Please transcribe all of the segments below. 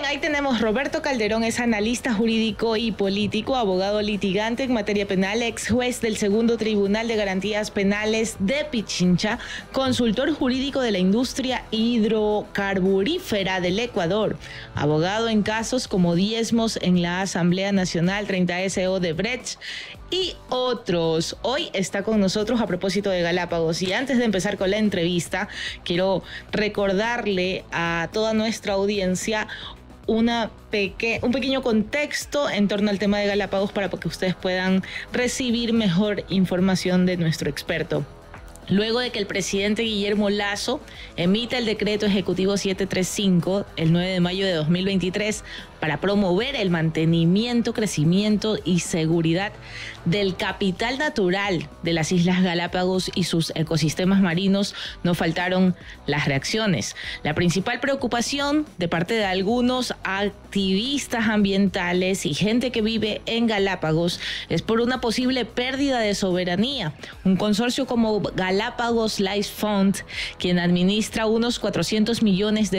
bien, ahí tenemos Roberto Calderón, es analista jurídico y político, abogado litigante en materia penal, ex juez del Segundo Tribunal de Garantías Penales de Pichincha, consultor jurídico de la industria hidrocarburífera del Ecuador, abogado en casos como diezmos en la Asamblea Nacional, 30SO de Brecht y otros. Hoy está con nosotros a propósito de Galápagos, y antes de empezar con la entrevista, quiero recordarle a toda nuestra audiencia un pequeño contexto en torno al tema de Galápagos para que ustedes puedan recibir mejor información de nuestro experto. Luego de que el presidente Guillermo Lasso emita el decreto ejecutivo 735 el 9 de mayo de 2023 para promover el mantenimiento, crecimiento y seguridad del capital natural de las Islas Galápagos y sus ecosistemas marinos, no faltaron las reacciones. La principal preocupación de parte de algunos activistas ambientales y gente que vive en Galápagos es por una posible pérdida de soberanía. Un consorcio como Galápagos Life Fund, quien administra unos $400 millones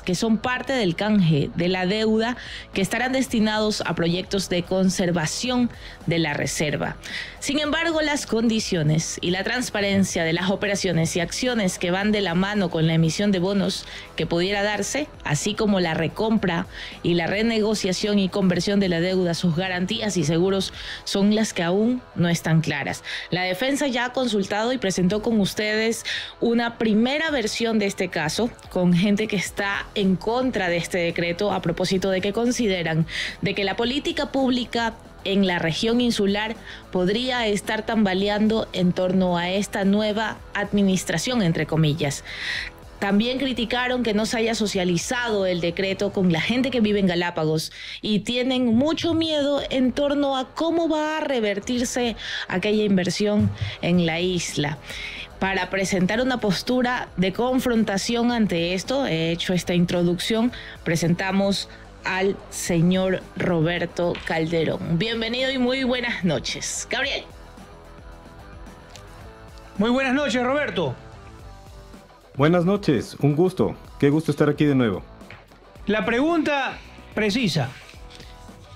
que son parte del canje de la deuda, que estarán destinados a proyectos de conservación de la reserva. Sin embargo, las condiciones y la transparencia de las operaciones y acciones que van de la mano con la emisión de bonos que pudiera darse, así como la recompra y la renegociación y conversión de la deuda, sus garantías y seguros, son las que aún no están claras. La defensa ya ha consultado y presentó con ustedes una primera versión de este caso, con gente que está en contra de este decreto a propósito de que consideran de que la política pública en la región insular podría estar tambaleando en torno a esta nueva administración, entre comillas. También criticaron que no se haya socializado el decreto con la gente que vive en Galápagos y tienen mucho miedo en torno a cómo va a revertirse aquella inversión en la isla. Para presentar una postura de confrontación ante esto, he hecho esta introducción, presentamos al señor Roberto Calderón. Bienvenido y muy buenas noches. Gabriel. Muy buenas noches, Roberto. Buenas noches, un gusto. Qué gusto estar aquí de nuevo. La pregunta precisa.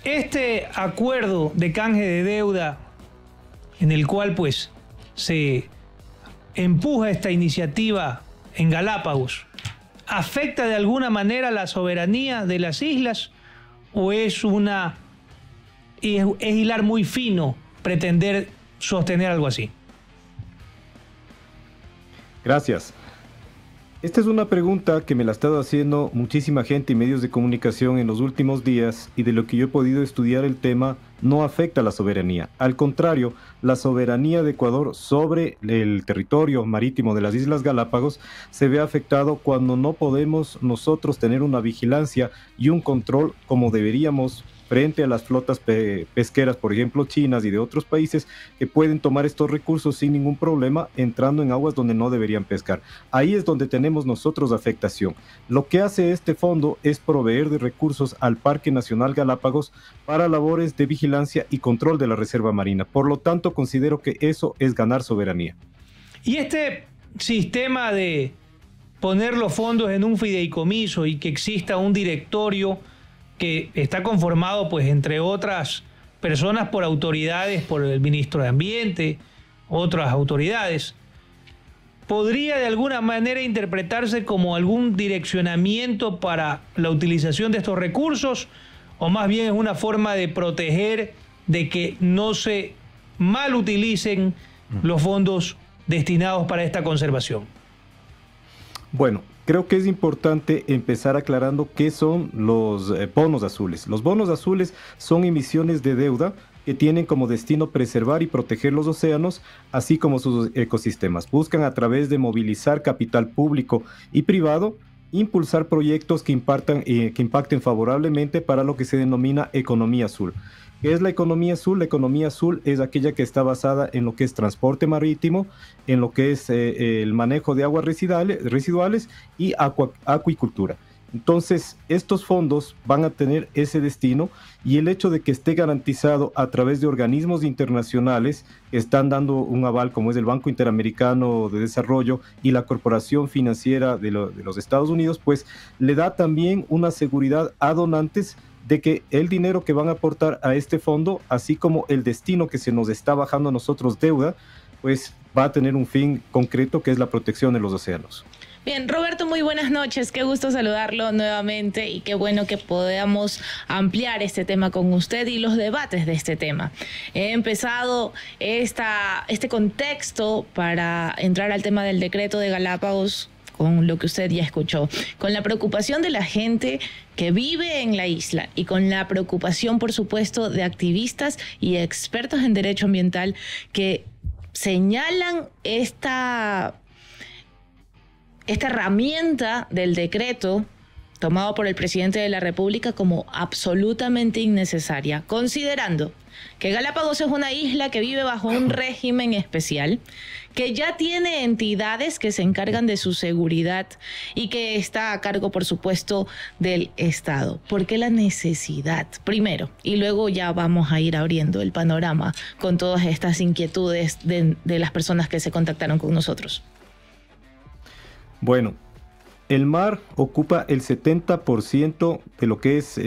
Este acuerdo de canje de deuda en el cual pues se empuja esta iniciativa en Galápagos, ¿afecta de alguna manera la soberanía de las islas o es hilar muy fino pretender sostener algo así? Gracias. Esta es una pregunta que me la ha estado haciendo muchísima gente y medios de comunicación en los últimos días, y de lo que yo he podido estudiar el tema, no afecta a la soberanía. Al contrario, la soberanía de Ecuador sobre el territorio marítimo de las Islas Galápagos se ve afectado cuando no podemos nosotros tener una vigilancia y un control como deberíamos frente a las flotas pesqueras, por ejemplo, chinas y de otros países, que pueden tomar estos recursos sin ningún problema entrando en aguas donde no deberían pescar. Ahí es donde tenemos nosotros afectación. Lo que hace este fondo es proveer de recursos al Parque Nacional Galápagos para labores de vigilancia y control de la reserva marina. Por lo tanto, considero que eso es ganar soberanía. Y este sistema de poner los fondos en un fideicomiso y que exista un directorio que está conformado, pues, entre otras personas por autoridades, por el ministro de Ambiente, otras autoridades, ¿podría de alguna manera interpretarse como algún direccionamiento para la utilización de estos recursos? ¿O más bien es una forma de proteger de que no se mal utilicen los fondos destinados para esta conservación? Bueno, creo que es importante empezar aclarando qué son los bonos azules. Los bonos azules son emisiones de deuda que tienen como destino preservar y proteger los océanos, así como sus ecosistemas. Buscan, a través de movilizar capital público y privado, impulsar proyectos que impacten favorablemente para lo que se denomina economía azul. ¿Qué es la economía azul? La economía azul es aquella que está basada en lo que es transporte marítimo, en lo que es el manejo de aguas residuales y acuicultura. Entonces, estos fondos van a tener ese destino y el hecho de que esté garantizado a través de organismos internacionales que están dando un aval, como es el Banco Interamericano de Desarrollo y la Corporación Financiera de los Estados Unidos, pues le da también una seguridad a donantes de que el dinero que van a aportar a este fondo, así como el destino que se nos está bajando a nosotros deuda, pues va a tener un fin concreto, que es la protección de los océanos. Bien, Roberto, muy buenas noches. Qué gusto saludarlo nuevamente y qué bueno que podamos ampliar este tema con usted y los debates de este tema. He empezado este contexto para entrar al tema del decreto de Galápagos con lo que usted ya escuchó, con la preocupación de la gente que vive en la isla y con la preocupación, por supuesto, de activistas y expertos en derecho ambiental que señalan esta herramienta del decreto tomado por el presidente de la República como absolutamente innecesaria, considerando que Galápagos es una isla que vive bajo un régimen especial, que ya tiene entidades que se encargan de su seguridad y que está a cargo, por supuesto, del Estado. ¿Por qué la necesidad? Primero, y luego ya vamos a ir abriendo el panorama con todas estas inquietudes de las personas que se contactaron con nosotros. Bueno, el mar ocupa el 70% de lo que es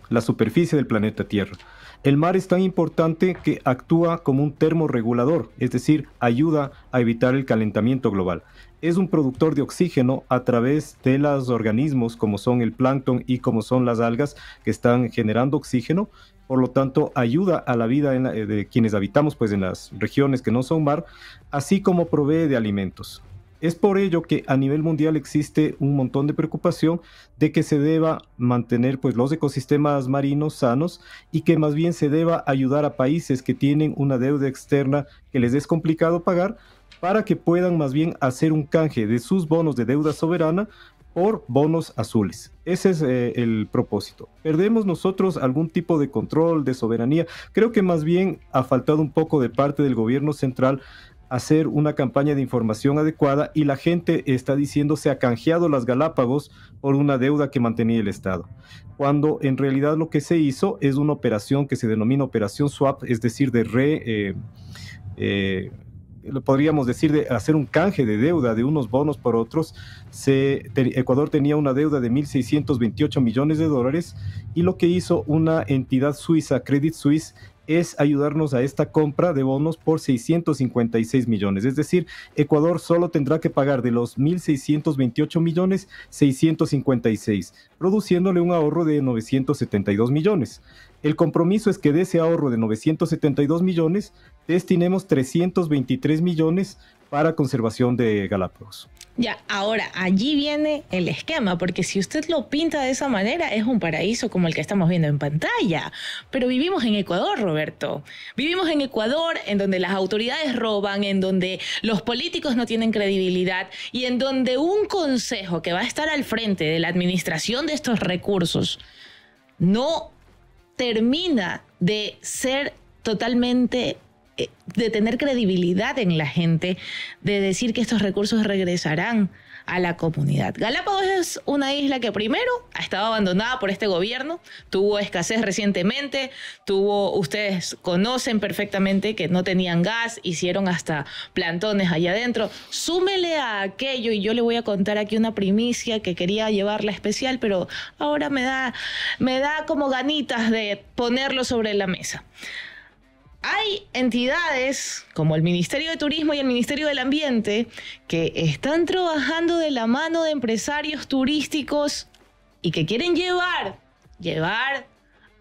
la superficie del planeta Tierra. El mar es tan importante que actúa como un termorregulador, es decir, ayuda a evitar el calentamiento global. Es un productor de oxígeno a través de los organismos como son el plancton y como son las algas que están generando oxígeno. Por lo tanto, ayuda a la vida de quienes habitamos pues, en las regiones que no son mar, así como provee de alimentos. Es por ello que a nivel mundial existe un montón de preocupación de que se deba mantener pues, los ecosistemas marinos sanos y que más bien se deba ayudar a países que tienen una deuda externa que les es complicado pagar para que puedan más bien hacer un canje de sus bonos de deuda soberana por bonos azules. Ese es el propósito. ¿Perdemos nosotros algún tipo de control, de soberanía? Creo que más bien ha faltado un poco de parte del gobierno central hacer una campaña de información adecuada y la gente está diciendo se ha canjeado las Galápagos por una deuda que mantenía el Estado, cuando en realidad lo que se hizo es una operación que se denomina operación swap, es decir, podríamos decir de hacer un canje de deuda de unos bonos por otros. Ecuador tenía una deuda de 1.628 millones de dólares y lo que hizo una entidad suiza, Credit Suisse, es ayudarnos a esta compra de bonos por 656 millones. Es decir, Ecuador solo tendrá que pagar de los 1.628 millones, 656, produciéndole un ahorro de 972 millones. El compromiso es que de ese ahorro de 972 millones, destinemos 323 millones para conservación de Galápagos. Ya, ahora, allí viene el esquema, porque si usted lo pinta de esa manera, es un paraíso como el que estamos viendo en pantalla. Pero vivimos en Ecuador, Roberto. Vivimos en Ecuador, en donde las autoridades roban, en donde los políticos no tienen credibilidad y en donde un consejo que va a estar al frente de la administración de estos recursos no termina de ser totalmente, de tener credibilidad en la gente, de decir que estos recursos regresarán a la comunidad. Galápagos es una isla que primero ha estado abandonada por este gobierno, tuvo escasez recientemente, ustedes conocen perfectamente que no tenían gas, hicieron hasta plantones allá adentro. Súmele a aquello, y yo le voy a contar aquí una primicia que quería llevarla especial, pero ahora me da como ganitas de ponerlo sobre la mesa. Hay entidades como el Ministerio de Turismo y el Ministerio del Ambiente que están trabajando de la mano de empresarios turísticos y que quieren llevar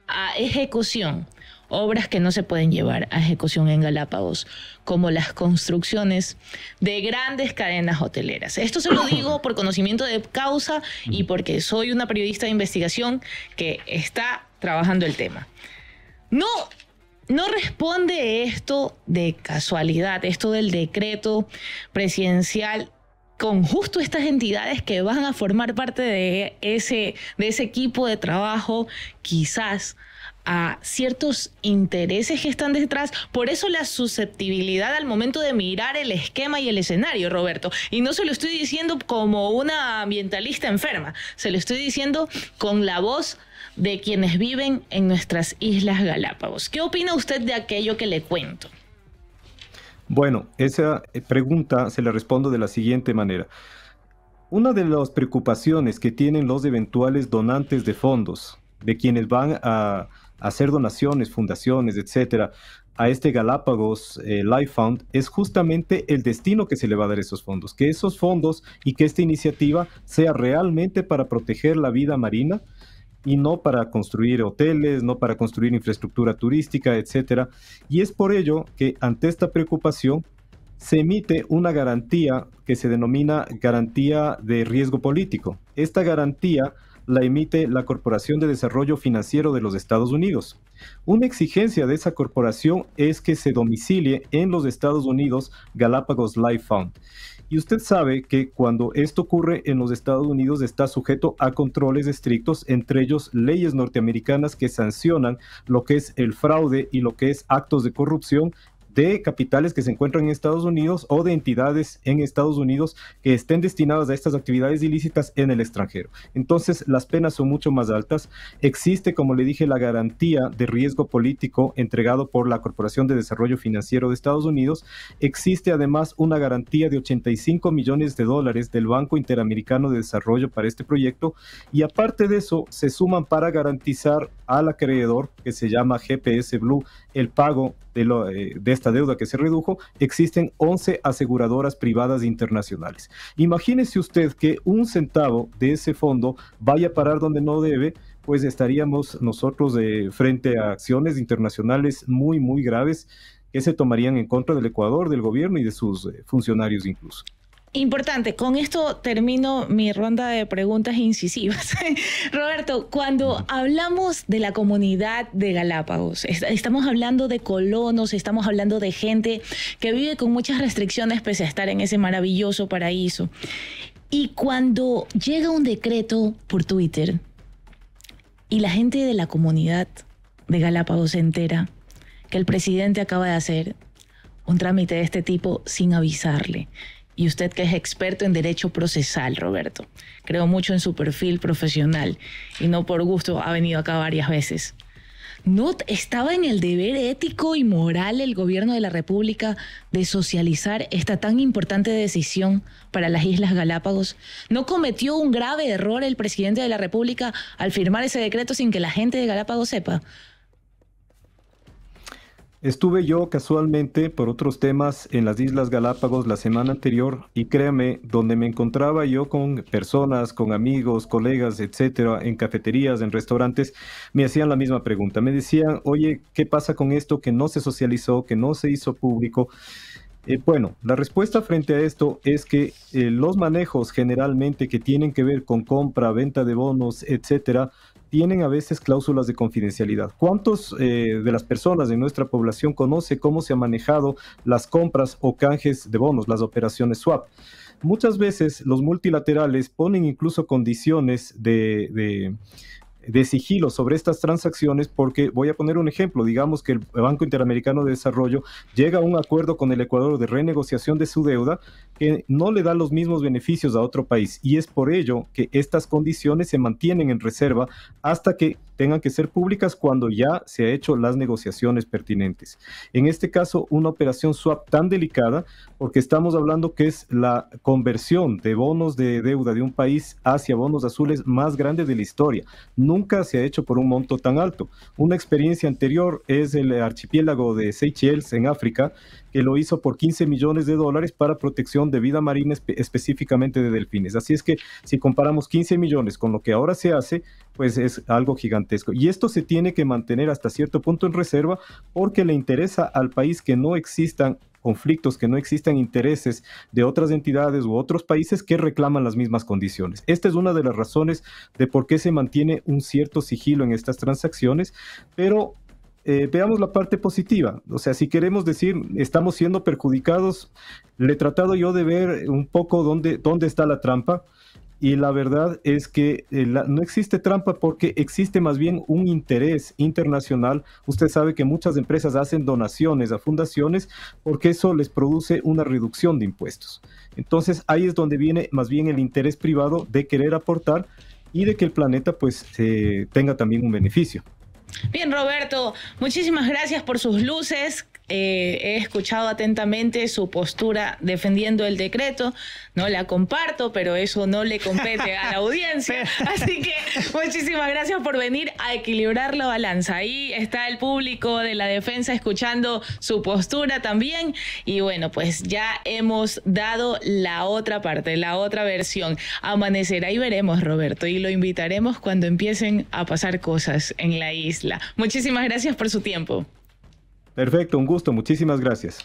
a ejecución obras que no se pueden llevar a ejecución en Galápagos, como las construcciones de grandes cadenas hoteleras. Esto se lo digo por conocimiento de causa y porque soy una periodista de investigación que está trabajando el tema. No responde esto de casualidad, esto del decreto presidencial, con justo estas entidades que van a formar parte de ese equipo de trabajo, quizás a ciertos intereses que están detrás. Por eso la susceptibilidad al momento de mirar el esquema y el escenario, Roberto. Y no se lo estoy diciendo como una ambientalista enferma, se lo estoy diciendo con la voz de quienes viven en nuestras Islas Galápagos. ¿Qué opina usted de aquello que le cuento? Bueno, esa pregunta se la respondo de la siguiente manera. Una de las preocupaciones que tienen los eventuales donantes de fondos, de quienes van a hacer donaciones, fundaciones, etcétera, a este Galápagos Life Fund, es justamente el destino que se le va a dar a esos fondos. Que esos fondos y que esta iniciativa sea realmente para proteger la vida marina y no para construir hoteles, no para construir infraestructura turística, etcétera. Y es por ello que ante esta preocupación se emite una garantía que se denomina garantía de riesgo político. Esta garantía la emite la Corporación de Desarrollo Financiero de los Estados Unidos. Una exigencia de esa corporación es que se domicilie en los Estados Unidos Galápagos Life Fund. Y usted sabe que cuando esto ocurre en los Estados Unidos está sujeto a controles estrictos, entre ellos leyes norteamericanas que sancionan lo que es el fraude y lo que es actos de corrupción de capitales que se encuentran en Estados Unidos o de entidades en Estados Unidos que estén destinadas a estas actividades ilícitas en el extranjero. Entonces, las penas son mucho más altas. Existe, como le dije, la garantía de riesgo político entregado por la Corporación de Desarrollo Financiero de Estados Unidos. Existe además una garantía de $85 millones del Banco Interamericano de Desarrollo para este proyecto, y aparte de eso, se suman para garantizar al acreedor, que se llama GPS Blue, el pago de esta deuda que se redujo. Existen 11 aseguradoras privadas internacionales. Imagínese usted que un centavo de ese fondo vaya a parar donde no debe, pues estaríamos nosotros frente a acciones internacionales muy, muy graves que se tomarían en contra del Ecuador, del gobierno y de sus funcionarios incluso. Importante, con esto termino mi ronda de preguntas incisivas. Roberto, cuando hablamos de la comunidad de Galápagos, estamos hablando de colonos, estamos hablando de gente que vive con muchas restricciones pese a estar en ese maravilloso paraíso. Y cuando llega un decreto por Twitter y la gente de la comunidad de Galápagos se entera que el presidente acaba de hacer un trámite de este tipo sin avisarle, y usted que es experto en derecho procesal, Roberto, creo mucho en su perfil profesional y no por gusto ha venido acá varias veces, ¿no estaba en el deber ético y moral el gobierno de la República de socializar esta tan importante decisión para las Islas Galápagos? ¿No cometió un grave error el presidente de la República al firmar ese decreto sin que la gente de Galápagos sepa? Estuve yo casualmente por otros temas en las Islas Galápagos la semana anterior y créame, donde me encontraba yo con personas, con amigos, colegas, etcétera, en cafeterías, en restaurantes, me hacían la misma pregunta. Me decían, oye, ¿qué pasa con esto que no se socializó, que no se hizo público? Bueno, la respuesta frente a esto es que los manejos generalmente que tienen que ver con compra, venta de bonos, etcétera, tienen a veces cláusulas de confidencialidad. ¿Cuántos de las personas de nuestra población conoce cómo se han manejado las compras o canjes de bonos, las operaciones swap? Muchas veces los multilaterales ponen incluso condiciones de sigilo sobre estas transacciones porque, voy a poner un ejemplo, digamos que el Banco Interamericano de Desarrollo llega a un acuerdo con el Ecuador de renegociación de su deuda que no le da los mismos beneficios a otro país, y es por ello que estas condiciones se mantienen en reserva hasta que tengan que ser públicas cuando ya se han hecho las negociaciones pertinentes. En este caso, una operación swap tan delicada, porque estamos hablando que es la conversión de bonos de deuda de un país hacia bonos azules más grande de la historia. Nunca se ha hecho por un monto tan alto. Una experiencia anterior es el archipiélago de Seychelles en África, que lo hizo por $15 millones para protección de vida marina, específicamente de delfines. Así es que si comparamos 15 millones con lo que ahora se hace, pues es algo gigantesco. Y esto se tiene que mantener hasta cierto punto en reserva porque le interesa al país que no existan conflictos, que no existan intereses de otras entidades u otros países que reclaman las mismas condiciones. Esta es una de las razones de por qué se mantiene un cierto sigilo en estas transacciones, pero veamos la parte positiva. O sea, si queremos decir estamos siendo perjudicados, le he tratado yo de ver un poco dónde está la trampa. Y la verdad es que no existe trampa porque existe más bien un interés internacional. Usted sabe que muchas empresas hacen donaciones a fundaciones porque eso les produce una reducción de impuestos. Entonces ahí es donde viene más bien el interés privado de querer aportar y de que el planeta pues tenga también un beneficio. Bien, Roberto, muchísimas gracias por sus luces. He escuchado atentamente su postura defendiendo el decreto. No la comparto, pero eso no le compete a la audiencia. Así que muchísimas gracias por venir a equilibrar la balanza. Ahí está el público de la defensa escuchando su postura también. Y bueno, pues ya hemos dado la otra parte, la otra versión. Amanecerá y veremos, Roberto, y lo invitaremos cuando empiecen a pasar cosas en la isla. Muchísimas gracias por su tiempo. Perfecto, un gusto, muchísimas gracias.